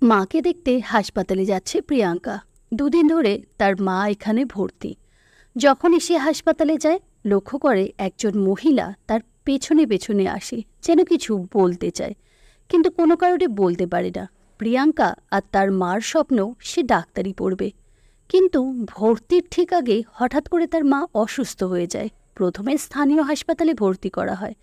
মাকে দেখতে হাসপাতালে যাচ্ছে প্রিয়াঙ্কা। দুদিন ধরে তার মা এখানে ভর্তি। যখনই সে হাসপাতালে যায়, লক্ষ্য করে একজন মহিলা তার পেছনে পেছনে আসে, যেন কিছু বলতে চায়, কিন্তু কোনো কারণে বলতে পারে না। প্রিয়াঙ্কা আর তার মার স্বপ্ন সে ডাক্তারি পড়বে, কিন্তু ভর্তির ঠিক আগে হঠাৎ করে তার মা অসুস্থ হয়ে যায়। প্রথমে স্থানীয় হাসপাতালে ভর্তি করা হয়,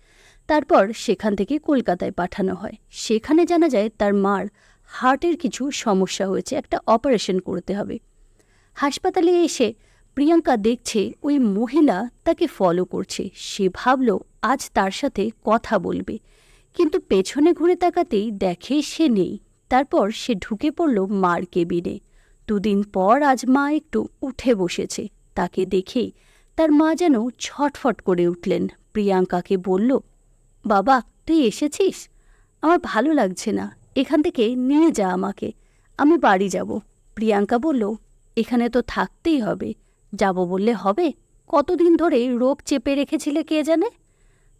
তারপর সেখান থেকে কলকাতায় পাঠানো হয়। সেখানে জানা যায় তার মার হার্টের কিছু সমস্যা হয়েছে, একটা অপারেশন করতে হবে। হাসপাতালে এসে প্রিয়াঙ্কা দেখছে ওই মহিলা তাকে ফলো করছে। সে ভাবল আজ তার সাথে কথা বলবে, কিন্তু পেছনে ঘুরে তাকাতেই দেখে সে নেই। তারপর সে ঢুকে পড়ল মার কেবিনে। দুদিন পর আজ মা একটু উঠে বসেছে। তাকে দেখেই তার মা যেন ছটফট করে উঠলেন। প্রিয়াঙ্কাকে বলল, বাবা তুই এসেছিস? আমার ভালো লাগছে না, এখান থেকে নিয়ে যা আমাকে, আমি বাড়ি যাব। প্রিয়াঙ্কা বলল, এখানে তো থাকতেই হবে, যাব বললে হবে? কতদিন ধরে রোগ চেপে রেখেছিলে কে জানে।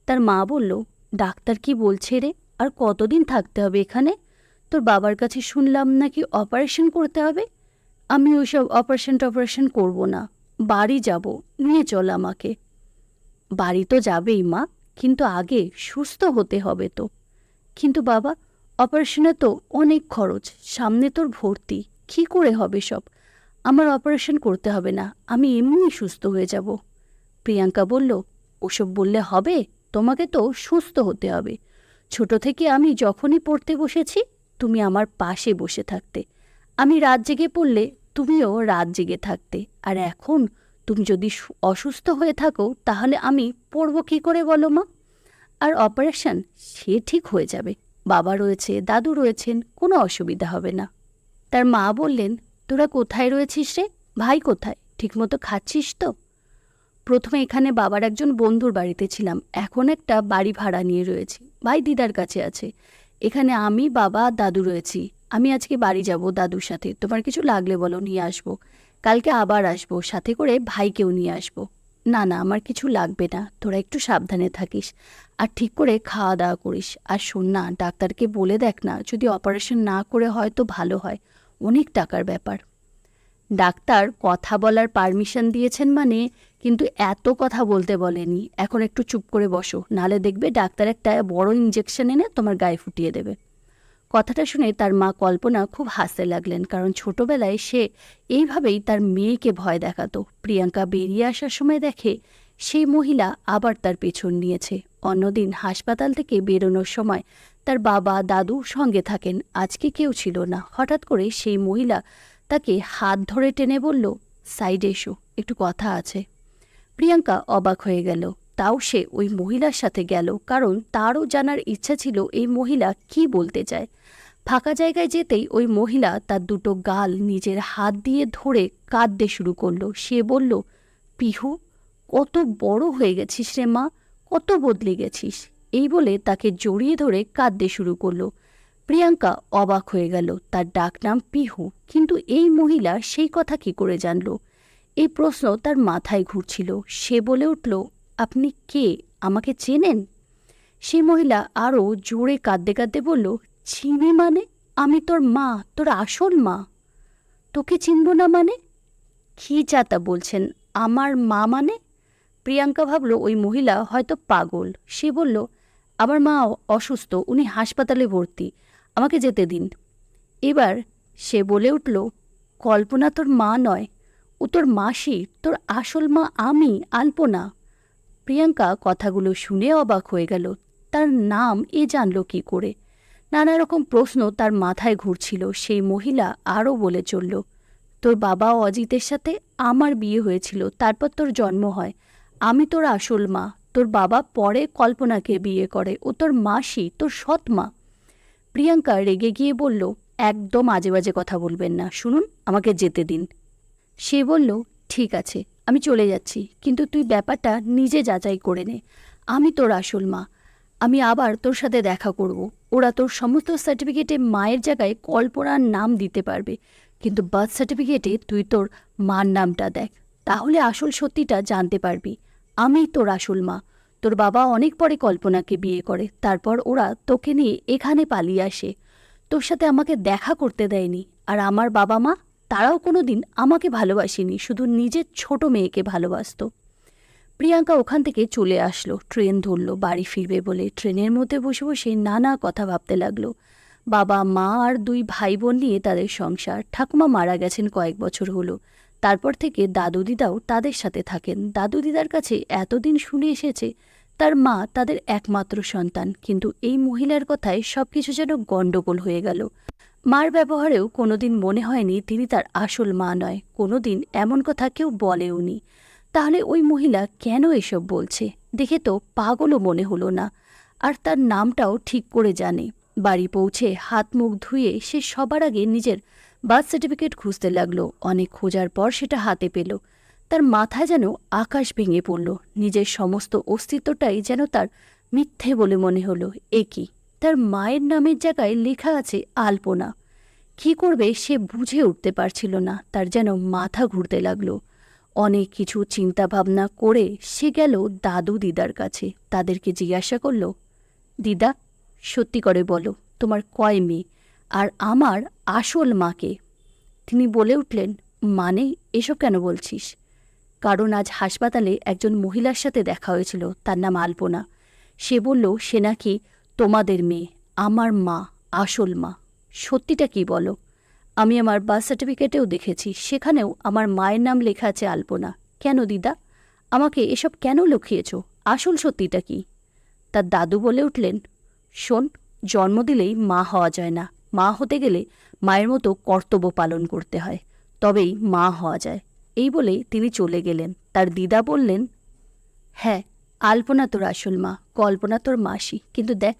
তার মা বলল, ডাক্তার কি বলছে রে, আর কতদিন থাকতে হবে এখানে? তোর বাবার কাছে শুনলাম নাকি অপারেশন করতে হবে। আমি ওইসব অপারেশন করব না, বাড়ি যাব, নিয়ে চল আমাকে। বাড়ি তো যাবেই মা, কিন্তু আগে সুস্থ হতে হবে তো। কিন্তু বাবা, অপারেশনে তো অনেক খরচ, সামনে তোর ভর্তি, কী করে হবে সব? আমার অপারেশন করতে হবে না, আমি এমনি সুস্থ হয়ে যাব। প্রিয়াঙ্কা বলল, ওসব বললে হবে? তোমাকে তো সুস্থ হতে হবে। ছোট থেকে আমি যখনই পড়তে বসেছি, তুমি আমার পাশে বসে থাকতে। আমি রাত জেগে পড়লে তুমিও রাত জেগে থাকতে। আর এখন তুমি যদি অসুস্থ হয়ে থাকো, তাহলে আমি পড়ব কী করে বলো মা? আর অপারেশন সে ঠিক হয়ে যাবে, বাবা রয়েছে, দাদু রয়েছেন, কোনো অসুবিধা হবে না। তার মা বললেন, তোরা কোথায় রয়েছিস রে? ভাই কোথায়? ঠিকমতো খাচ্ছিস তো? প্রথমে এখানে বাবার একজন বন্ধুর বাড়িতে ছিলাম, এখন একটা বাড়ি ভাড়া নিয়ে রয়েছি, ভাই দিদার কাছে আছে। এখানে আমি, বাবা, দাদু রয়েছি। আমি আজকে বাড়ি যাব দাদুর সাথে, তোমার কিছু লাগলে বলো, নিয়ে আসবো। কালকে আবার আসবো, সাথে করে ভাইকেও নিয়ে আসবো। না না, আমার কিছু লাগবে না, তোরা একটু সাবধানে থাকিস, আর ঠিক করে খাওয়া দাওয়া করিস। আর শোন না, ডাক্তারকে বলে দেখ না, যদি অপারেশন না করে হয় তো ভালো হয়, অনেক টাকার ব্যাপার। ডাক্তার কথা বলার পারমিশন দিয়েছেন মানে, কিন্তু এত কথা বলতে বলেনি। এখন একটু চুপ করে বসো, নালে দেখবে ডাক্তার একটা বড় ইঞ্জেকশন এনে তোমার গায়ে ফুটিয়ে দেবে। কথাটা শুনে তার মা কল্পনা খুব হাসতে লাগলেন, কারণ ছোটবেলায় সে এইভাবেই তার মেয়েকে ভয় দেখাতো। প্রিয়াঙ্কা বেরিয়ে আসার সময় দেখে সেই মহিলা আবার তার পেছন নিয়েছে। অন্যদিন হাসপাতাল থেকে বেরোনোর সময় তার বাবা দাদু সঙ্গে থাকেন, আজকে কেউ ছিল না। হঠাৎ করে সেই মহিলা তাকে হাত ধরে টেনে বলল, সাইডে এসো, একটু কথা আছে। প্রিয়াঙ্কা অবাক হয়ে গেল, তাও সে ওই মহিলার সাথে গেল, কারণ তারও জানার ইচ্ছা ছিল এই মহিলা কি বলতে চায়। ফাঁকা জায়গায় যেতেই ওই মহিলা তার দুটো গাল নিজের হাত দিয়ে ধরে কাঁদতে শুরু করলো। সে বলল, পিহু, কত বড় হয়ে গেছিস রে মা, কত বদলে গেছিস। এই বলে তাকে জড়িয়ে ধরে কাঁদতে শুরু করলো। প্রিয়াঙ্কা অবাক হয়ে গেল, তার ডাকনাম পিহু, কিন্তু এই মহিলা সেই কথা কি করে জানল? এই প্রশ্ন তার মাথায় ঘুরছিল। সে বলে উঠল, আপনি কে, আমাকে চেনেন? সেই মহিলা আরও জোরে কাঁদতে কাঁদতে বলল, চিনি মানে? আমি তোর মা, তোর আসল মা। তোকে চিনব না মানে? কী যাতা বলছেন, আমার মা মানে? প্রিয়াঙ্কা ভাবল ওই মহিলা হয়তো পাগল। সে বলল, আমার মা অসুস্থ, উনি হাসপাতালে ভর্তি, আমাকে যেতে দিন। এবার সে বলে উঠল, কল্পনা তোর মা নয়, ও তোর মাসি, তোর আসল মা আমি, আলপনা। প্রিয়াঙ্কা কথাগুলো শুনে অবাক হয়ে গেল, তার নাম এ জানল কি করে? নানা রকম প্রশ্ন তার মাথায় ঘুরছিল। সেই মহিলা আরও বলে চলল, তোর বাবা অজিতের সাথে আমার বিয়ে হয়েছিল, তারপর তোর জন্ম হয়, আমি তোর আসল মা। তোর বাবা পরে কল্পনাকে বিয়ে করে, ও তোর মাসি, তোর সৎ মা। প্রিয়াঙ্কা রেগে গিয়ে বলল, একদম আজে বাজে কথা বলবেন না, শুনুন, আমাকে যেতে দিন। সে বলল, ঠিক আছে, আমি চলে যাচ্ছি, কিন্তু তুই ব্যাপারটা নিজে যাচাই করে নে। আমি তোর আসল মা, আমি আবার তোর সাথে দেখা করব। ওরা তোর সমস্ত সার্টিফিকেটে মায়ের জায়গায় কল্পনার নাম দিতে পারবে, কিন্তু বার্থ সার্টিফিকেটে তুই তোর মার নামটা দেখ, তাহলে আসল সত্যিটা জানতে পারবি। আমি তোর আসল মা। তোর বাবা অনেক পরে কল্পনাকে বিয়ে করে, তারপর ওরা তোকে নিয়ে এখানে পালিয়ে আসে। তোর সাথে আমাকে দেখা করতে দেয়নি। আর আমার বাবা মা, তারাও কোনো দিন আমাকে ভালোবাসেনি, শুধু নিজের ছোট মেয়েকে ভালোবাসতো। প্রিয়াঙ্কা ওখান থেকে চলে আসলো, ট্রেন ধরলো বাড়ি ফিরবে বলে। ট্রেনের মধ্যে বসে বসে নানা কথা ভাবতে লাগলো। বাবা মা আর 2 ভাই বোন নিয়ে তাদের সংসার। ঠাকুমা মারা গেছেন কয়েক বছর হলো। তারপর থেকে দাদু দিদাও তাদের সাথে থাকেন। দাদু দিদার কাছে এতদিন শুনে এসেছে তার মা তাদের একমাত্র সন্তান, কিন্তু এই মহিলার কথায় সবকিছু যেন গণ্ডগোল হয়ে গেল। মার ব্যবহারেও কোনোদিন মনে হয়নি তিনি তার আসল মা নয়। কোনোদিন এমন কথা কেউ বলেওনি। তাহলে ওই মহিলা কেন এসব বলছে? দেখে তো পাগলও মনে হলো না। আর তার নামটাও ঠিক করে জানে। বাড়ি পৌঁছে হাত মুখ ধুয়ে সে সবার আগে নিজের বার্থ সার্টিফিকেট খুঁজতে লাগলো। অনেক খোঁজার পর সেটা হাতে পেল। তার মাথায় যেন আকাশ ভেঙে পড়ল। নিজের সমস্ত অস্তিত্বটাই যেন তার মিথ্যে বলে মনে হলো। কি, তার মায়ের নামের জায়গায় লেখা আছে আলপনা। কী করবে সে বুঝে উঠতে পারছিল না। তার যেন মাথা ঘুরতে লাগলো। অনেক কিছু চিন্তা ভাবনা করে সে গেল দাদু দিদার কাছে। তাদেরকে জিজ্ঞাসা করল, দিদা, সত্যি করে বলো তোমার কয় মেয়ে, আর আমার আসল মাকে? তিনি বলে উঠলেন, মানে এসব কেন বলছিস? কারণ আজ হাসপাতালে একজন মহিলার সাথে দেখা হয়েছিল, তার নাম আলপনা। সে বলল সে নাকি তোমাদের মেয়ে, আমার মা, আসল মা। সত্যিটা কি বলো? আমি আমার বার্থ সার্টিফিকেটেও দেখেছি, সেখানেও আমার মায়ের নাম লেখা আছে আলপনা। কেন দিদা, আমাকে এসব কেন লুকিয়েছ? আসল সত্যিটা কি? তার দাদু বলে উঠলেন, শোন, জন্ম দিলেই মা হওয়া যায় না। মা হতে গেলে মায়ের মতো কর্তব্য পালন করতে হয়, তবেই মা হওয়া যায়। এই বলেই তিনি চলে গেলেন। তার দিদা বললেন, হ্যাঁ, আলপনা তোর আসল মা, কল্পনা তোর মাসি। কিন্তু দেখ,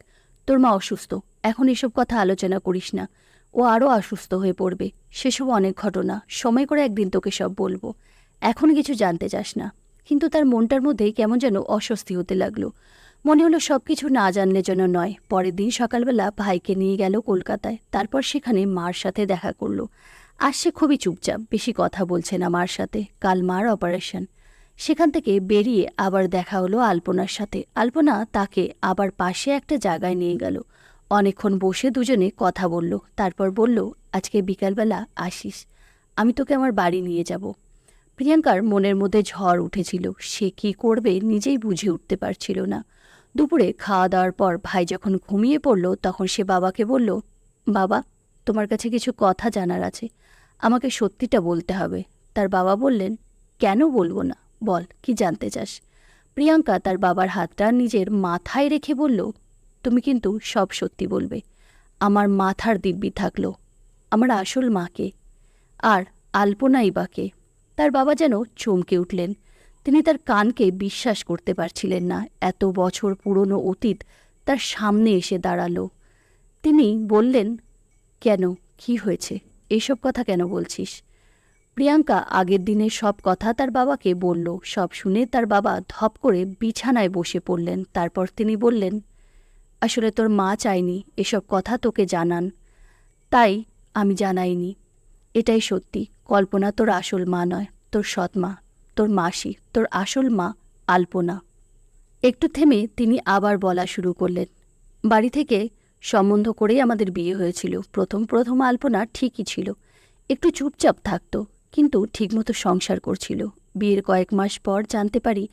তোর মা অসুস্থ, এখন এসব কথা আলোচনা করিস না। ও আরও অসুস্থ হয়ে পড়বে। সেসব অনেক ঘটনা, সময় করে একদিন তোকে সব বলবো। এখন কিছু জানতে চাস না। কিন্তু তার মনটার মধ্যে কেমন যেন অস্বস্তি হতে লাগলো। মনে হলো সব কিছু না জানলে যেন নয়। পরের দিন সকালবেলা ভাইকে নিয়ে গেল কলকাতায়। তারপর সেখানে মার সাথে দেখা করলো। আজ সে খুবই চুপচাপ, বেশি কথা বলছে না মার সাথে। কাল মার অপারেশন। সেখান থেকে বেরিয়ে আবার দেখা হলো আলপনার সাথে। আলপনা তাকে আবার পাশে একটা জায়গায় নিয়ে গেল। অনেকক্ষণ বসে দুজনে কথা বলল। তারপর বলল, আজকে বিকালবেলা আসিস, আমি তোকে আমার বাড়ি নিয়ে যাব। প্রিয়াঙ্কার মনের মধ্যে ঝড় উঠেছিল। সে কি করবে নিজেই বুঝে উঠতে পারছিল না। দুপুরে খাওয়া দাওয়ার পর ভাই যখন ঘুমিয়ে পড়ল, তখন সে বাবাকে বলল, বাবা, তোমার কাছে কিছু কথা জানার আছে, আমাকে সত্যিটা বলতে হবে। তার বাবা বললেন, কেন বলবো না, বল, কি জানতে চাস? প্রিয়াঙ্কা তার বাবার হাতটা নিজের মাথায় রেখে বলল, তুমি কিন্তু সব সত্যি বলবে। আমার মাথার দিব্যি থাকলো, আমার আসল মাকে, আর আলপনাই বাকে। তার বাবা যেন চমকে উঠলেন। তিনি তার কানকে বিশ্বাস করতে পারছিলেন না। এত বছর পুরনো অতীত তার সামনে এসে দাঁড়ালো। তিনি বললেন, কেন, কি হয়েছে, এসব কথা কেন বলছিস? প্রিয়াঙ্কা আগের দিনের সব কথা তার বাবাকে বলল। সব শুনে তার বাবা ধপ করে বিছানায় বসে পড়লেন। তারপর তিনি বললেন, আসলে তোর মা চায়নি এসব কথা তোকে জানান, তাই আমি জানাইনি। এটাই সত্যি, কল্পনা তোর আসল মা নয়, তোর সৎ মা, তোর মাসি, তোর আসল মা আলপনা। একটু থেমে তিনি আবার বলা শুরু করলেন, বাড়ি থেকে সম্বন্ধ করেই আমাদের বিয়ে হয়েছিল। প্রথম প্রথম আলপনা ঠিকই ছিল, একটু চুপচাপ থাকতো, কিন্তু ঠিকমতো সংসার করছিল। বিয়ের কয়েক মাস পর জানতে পারি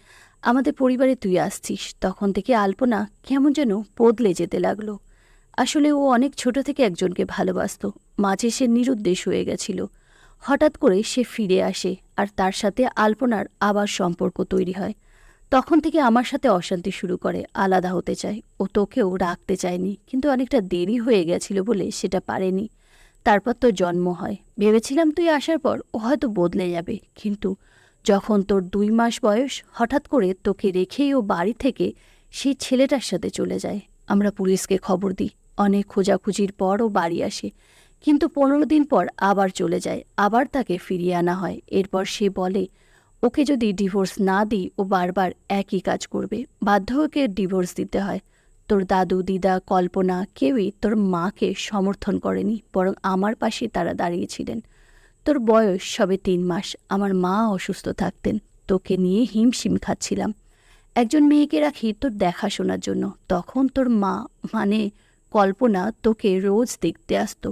আমাদের পরিবারে তুই আসছিস। তখন থেকে আলপনা কেমন যেন বদলে যেতে লাগলো। আসলে ও অনেক ছোট থেকে একজনকে ভালোবাসত। মাঝে সে নিরুদ্দেশ হয়ে গেছিল। হঠাৎ করে সে ফিরে আসে, আর তার সাথে আলপনার আবার সম্পর্ক তৈরি হয়। তখন থেকে আমার সাথে অশান্তি শুরু করে, আলাদা হতে চায়। ও তোকেও রাখতে চায়নি, কিন্তু অনেকটা দেরি হয়ে গেছিল বলে সেটা পারেনি। তারপর তোর জন্ম হয়। ভেবেছিলাম তুই আসার পর ও হয়তো বদলে যাবে, কিন্তু যখন তোর 2 মাস বয়স, হঠাৎ করে তোকে রেখেই ও বাড়ি থেকে সেই ছেলেটার সাথে চলে যায়। আমরা পুলিশকে খবর দিই। অনেক খোঁজাখুঁজির পর ও বাড়ি আসে, কিন্তু 15 দিন পর আবার চলে যায়। আবার তাকে ফিরিয়ে আনা হয়। এরপর সে বলে, ওকে যদি ডিভোর্স না দিই ও বারবার একই কাজ করবে। বাধ্য ওকে ডিভোর্স দিতে হয়। তোর দাদু দিদা কল্পনা কেউই তোর মাকে সমর্থন করেনি, বরং আমার পাশে তারা দাঁড়িয়েছিলেন। তোর বয়স সবে 3 মাস, আমার মা অসুস্থ থাকতেন। তোকে নিয়ে হিমশিম খাচ্ছিলাম। একজন মেয়েকে রাখি তোর দেখাশোনার জন্য। তখন তোর মা, মানে কল্পনা তোকে রোজ দেখতে আসতো।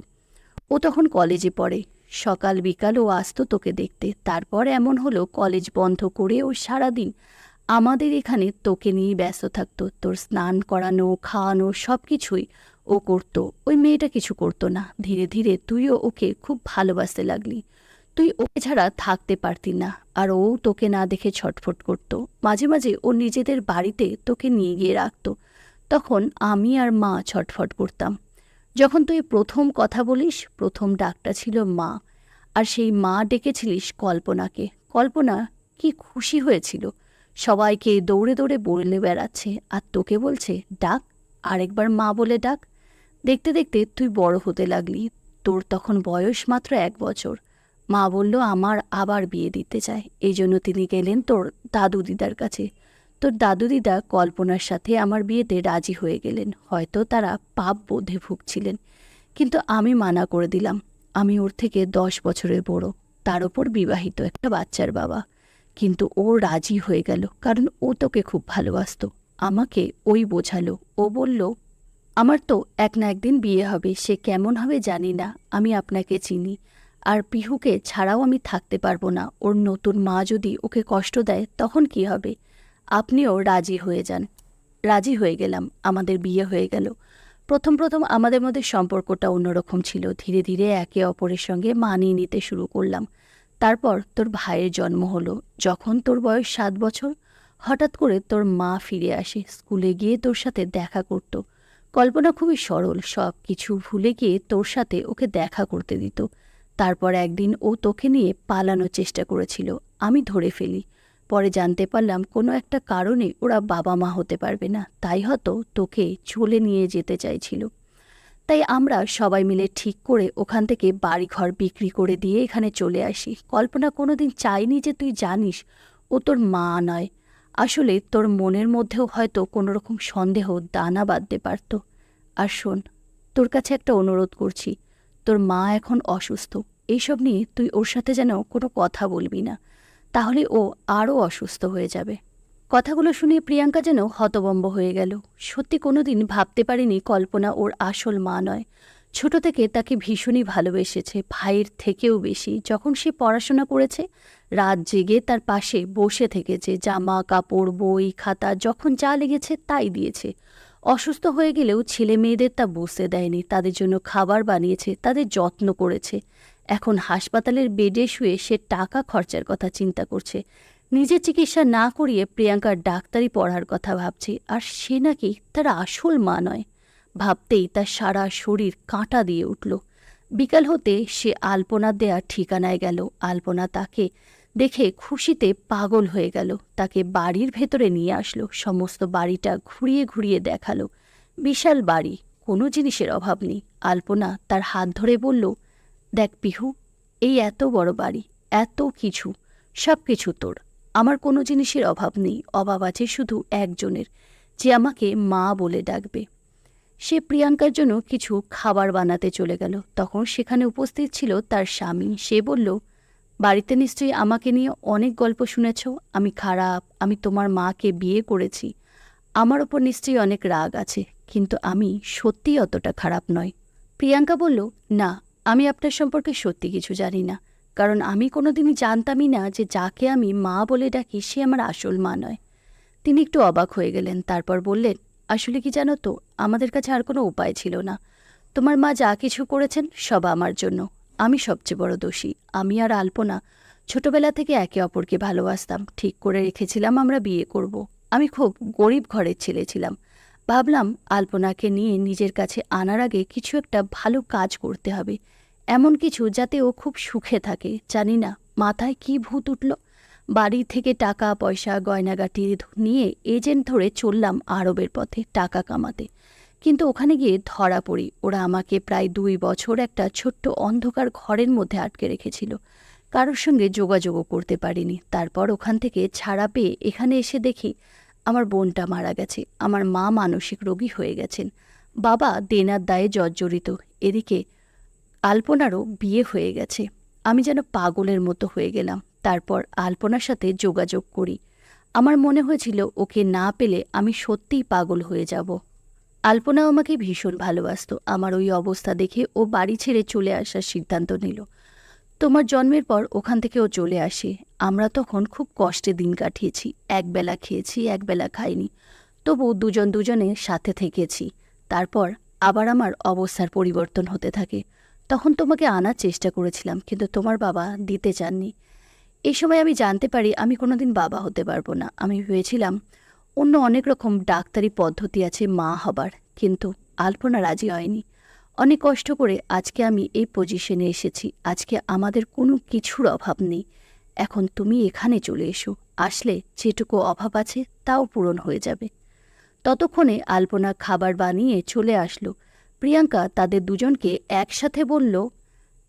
ও তখন কলেজে পড়ে, সকাল বিকাল ও আসতো তোকে দেখতে। তারপর এমন হলো কলেজ বন্ধ করে ও সারাদিন আমাদের এখানে তোকে নিয়েই ব্যস্ত থাকতো। তোর স্নান করানো, খাওয়ানো সব কিছুই ও করতো। ওই মেয়েটা কিছু করতো না। ধীরে ধীরে তুইও ওকে খুব ভালোবাসতে লাগলি। তুই ওকে ছাড়া থাকতে পারতি না, আর ও তোকে না দেখে ছটফট করতো। মাঝে মাঝে ও নিজেদের বাড়িতে তোকে নিয়ে গিয়ে রাখতো। তখন আমি আর মা ছটফট করতাম। যখন তুই প্রথম কথা বলিস, প্রথম ডাকটা ছিল মা, আর সেই মা ডেকেছিলিস কল্পনাকে। কল্পনা কি খুশি হয়েছিল, সবাইকে দৌড়ে দৌড়ে বলে বেড়াচ্ছে, আর তোকে বলছে ডাক, আরেকবার মা বলে ডাক। দেখতে দেখতে তুই বড় হতে লাগলি। তোর তখন বয়স মাত্র 1 বছর। মা বলল আমার আবার বিয়ে দিতে চায়। এই জন্য তিনি গেলেন তোর দাদু দিদার কাছে। তোর দাদু দিদা কল্পনার সাথে আমার বিয়েতে রাজি হয়ে গেলেন। হয়তো তারা পাপ বোধে ভুগছিলেন, কিন্তু আমি মানা করে দিলাম। আমি ওর থেকে 10 বছরের বড়, তার ওপর বিবাহিত একটা বাচ্চার বাবা। কিন্তু ও রাজি হয়ে গেল, কারণ ও তোকে খুব ভালোবাসতো। আমাকে ওই বোঝালো। ও বলল আমার তো এক না একদিন বিয়ে হবে, সে কেমন হবে জানি না, আমি আপনাকে চিনি। আর পিহুকে ছাড়াও আমি থাকতে পারবো না। ওর নতুন মা যদি ওকে কষ্ট দেয় তখন কি হবে? আপনিও রাজি হয়ে যান। রাজি হয়ে গেলাম, আমাদের বিয়ে হয়ে গেল। প্রথম প্রথম আমাদের মধ্যে সম্পর্কটা অন্যরকম ছিল। ধীরে ধীরে একে অপরের সঙ্গে মানিয়ে নিতে শুরু করলাম। তারপর তোর ভাইয়ের জন্ম হলো। যখন তোর বয়স 7 বছর, হঠাৎ করে তোর মা ফিরে আসে। স্কুলে গিয়ে তোর সাথে দেখা করত। কল্পনা খুবই সরল, সব কিছু ভুলে গিয়ে তোর সাথে ওকে দেখা করতে দিত। তারপর একদিন ও তোকে নিয়ে পালানোর চেষ্টা করেছিল, আমি ধরে ফেলি। পরে জানতে পারলাম কোনো একটা কারণে ওরা বাবা মা হতে পারবে না, তাই হয়তো তোকে চলে নিয়ে যেতে চাইছিল। তাই আমরা সবাই মিলে ঠিক করে ওখান থেকে বাড়িঘর বিক্রি করে দিয়ে এখানে চলে আসি। কল্পনা কোনোদিন চাইনি যে তুই জানিস ও তোর মা নয়। আসলে তোর মনের মধ্যেও হয়তো কোনো রকম সন্দেহ দানা বাঁধতে পারত। আর শোন, তোর কাছে একটা অনুরোধ করছি, তোর মা এখন অসুস্থ। এইসব নিয়ে তুই ওর সাথে যেন কোনো কথা বলবি না, তাহলে ও আরও অসুস্থ হয়ে যাবে। কথাগুলো শুনে প্রিয়াঙ্কা যেন হতবম্ব হয়ে গেল। সত্যি কোনোদিন ভাবতে পারিনি কল্পনা ওর আসল মা নয়। ছোট থেকে তাকে ভীষণই ভালোবেসেছে, ভাইয়ের থেকেও বেশি। যখন সে পড়াশোনা করেছে, রাত জেগে তার পাশে বসে থেকেছে। জামা কাপড়, বই, খাতা যখন যা লেগেছে তাই দিয়েছে। অসুস্থ হয়ে গেলেও ছেলে মেয়েদের তা বুঝতে দেয়নি। তাদের জন্য খাবার বানিয়েছে, তাদের যত্ন করেছে। এখন হাসপাতালের বেডে শুয়ে সে টাকা খরচার কথা চিন্তা করছে। নিজের চিকিৎসা না করিয়ে প্রিয়াঙ্কার ডাক্তারি পড়ার কথা ভাবছে, আর সে নাকি তার আসল মা নয়। ভাবতেই তার সারা শরীর কাঁটা দিয়ে উঠল। বিকাল হতে সে আলপনার দেয়া ঠিকানায় গেল। আলপনা তাকে দেখে খুশিতে পাগল হয়ে গেল। তাকে বাড়ির ভেতরে নিয়ে আসলো, সমস্ত বাড়িটা ঘুরিয়ে ঘুরিয়ে দেখালো। বিশাল বাড়ি, কোনো জিনিসের অভাব নেই। আলপনা তার হাত ধরে বলল, দেখ পিহু, এই এত বড় বাড়ি, এত কিছু, সব কিছু তোর। আমার কোনো জিনিসের অভাব নেই। অভাব আছে শুধু একজনের, যে আমাকে মা বলে ডাকবে। সে প্রিয়াঙ্কার জন্য কিছু খাবার বানাতে চলে গেল। তখন সেখানে উপস্থিত ছিল তার স্বামী। সে বলল, বাড়িতে নিশ্চয়ই আমাকে নিয়ে অনেক গল্প শুনেছ, আমি খারাপ, আমি তোমার মাকে বিয়ে করেছি। আমার ওপর নিশ্চয়ই অনেক রাগ আছে, কিন্তু আমি সত্যিই অতটা খারাপ নয়। প্রিয়াঙ্কা বলল, না, আমি আপনার সম্পর্কে সত্যি কিছু জানি না, কারণ আমি কোনোদিনই জানতামই না যে যাকে আমি মা বলে ডাকি সে আমার আসল মা নয়। তিনি একটু অবাক হয়ে গেলেন। তারপর বললেন, আসলে কি জানো তো, আমাদের কাছে আর কোনো উপায় ছিল না। তোমার মা যা কিছু করেছেন সব আমার জন্য। আমি সবচেয়ে বড় দোষী। আমি আর আলপনা ছোটবেলা থেকে একে অপরকে ভালোবাসতাম। ঠিক করে রেখেছিলাম আমরা বিয়ে করব। আমি খুব গরিব ঘরের ছেলে ছিলাম। ভাবলাম আলপনাকে নিয়ে নিজের কাছে আনার আগে কিছু একটা ভালো কাজ করতে হবে, এমন কিছু যাতে ও খুব সুখে থাকে। জানি না মাথায় কি ভূত উঠল। বাড়ি থেকে টাকা পয়সা গয়নাগাটি নিয়ে এজেন্ট ধরে চললাম আরবের পথে টাকা কামাতে। কিন্তু ওখানে গিয়ে ধরা পড়ি। ওরা আমাকে প্রায় 2 বছর একটা ছোট্ট অন্ধকার ঘরের মধ্যে আটকে রেখেছিল। কারোর সঙ্গে যোগাযোগও করতে পারিনি। তারপর ওখান থেকে ছাড়া পেয়ে এখানে এসে দেখি আমার বোনটা মারা গেছে, আমার মা মানসিক রোগী হয়ে গেছেন, বাবা দেনার দায়ে জর্জরিত, এদিকে আলপনারও বিয়ে হয়ে গেছে। আমি যেন পাগলের মতো হয়ে গেলাম। তারপর আলপনার সাথে যোগাযোগ করি। আমার মনে হয়েছিল ওকে না পেলে আমি সত্যিই পাগল হয়ে যাব। আলপনাও আমাকে ভীষণ ভালোবাসতো। আমার ওই অবস্থা দেখে ও বাড়ি ছেড়ে চলে আসার সিদ্ধান্ত নিল। তোমার জন্মের পর ওখান থেকে ও চলে আসে। আমরা তখন খুব কষ্টে দিন কাটিয়েছি। একবেলা খেয়েছি, একবেলা খাইনি, তবু দুজন দুজনের সাথে থেকেছি। তারপর আবার আমার অবস্থার পরিবর্তন হতে থাকে। তখন তোমাকে আনার চেষ্টা করেছিলাম, কিন্তু তোমার বাবা দিতে চাননি। এই সময় আমি জানতে পারি আমি কোনোদিন বাবা হতে পারবো না। আমি ভেবেছিলাম অন্য অনেক রকম ডাক্তারি পদ্ধতি আছে মা হবার, কিন্তু আলপনা রাজি হয়নি। অনেক কষ্ট করে আজকে আমি এই পজিশনে এসেছি। আজকে আমাদের কোনো কিছুর অভাব নেই। এখন তুমি এখানে চলে এসো, আসলে যেটুকু অভাব আছে তাও পূরণ হয়ে যাবে। ততক্ষণে আলপনা খাবার বানিয়ে চলে আসলো। প্রিয়াঙ্কা তাদের দুজনকে একসাথে বলল,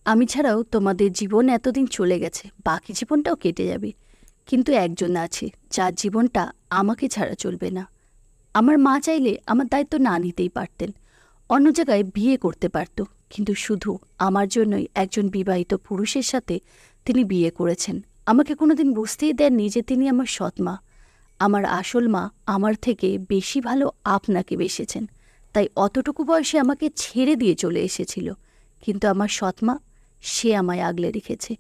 আমি ছাড়াও তোমাদের জীবন এতদিন চলে গেছে, বাকি জীবনটাও কেটে যাবে, কিন্তু একজন আছে যার জীবনটা আমাকে ছাড়া চলবে না। আমার মা চাইলে আমার দায়িত্ব না নিতেই পারতেন, অন্য জায়গায় বিয়ে করতে পারত, কিন্তু শুধু আমার জন্যই একজন বিবাহিত পুরুষের সাথে তিনি বিয়ে করেছেন। আমাকে কোনোদিন বুঝতেই দেননি যে তিনি আমার সৎমা। আমার আসল মা আমার থেকে বেশি ভালো আপনাকে বেসেছেন, তাই অতটুকু বয়সে আমাকে ছেড়ে দিয়ে চলে এসেছিল। কিন্তু আমার সৎমা, সে আমায় আগলে রেখেছে।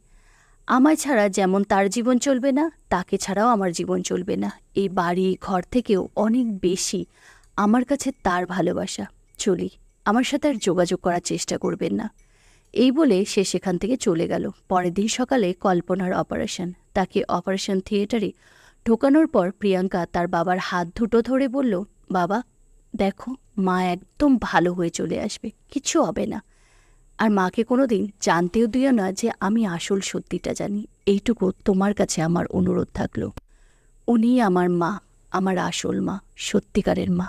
আমায় ছাড়া যেমন তার জীবন চলবে না, তাকে ছাড়াও আমার জীবন চলবে না। এই বাড়ি ঘর থেকেও অনেক বেশি আমার কাছে তার ভালোবাসা। চলি, আমার সাথে আর যোগাযোগ করার চেষ্টা করবেন না। এই বলে সে সেখান থেকে চলে গেল। পরের দিন সকালে কল্পনার অপারেশন। তাকে অপারেশন থিয়েটারে ঢোকানোর পর প্রিয়াঙ্কা তার বাবার হাত দুটো ধরে বলল, বাবা দেখো, মা একদম ভালো হয়ে চলে আসবে, কিচ্ছু হবে না। আর মাকে কোনোদিন জানতেও দিও না যে আমি আসল সত্যিটা জানি। এইটুকু তোমার কাছে আমার অনুরোধ থাকলো। উনি আমার মা, আমার আসল মা, সত্যিকারের মা।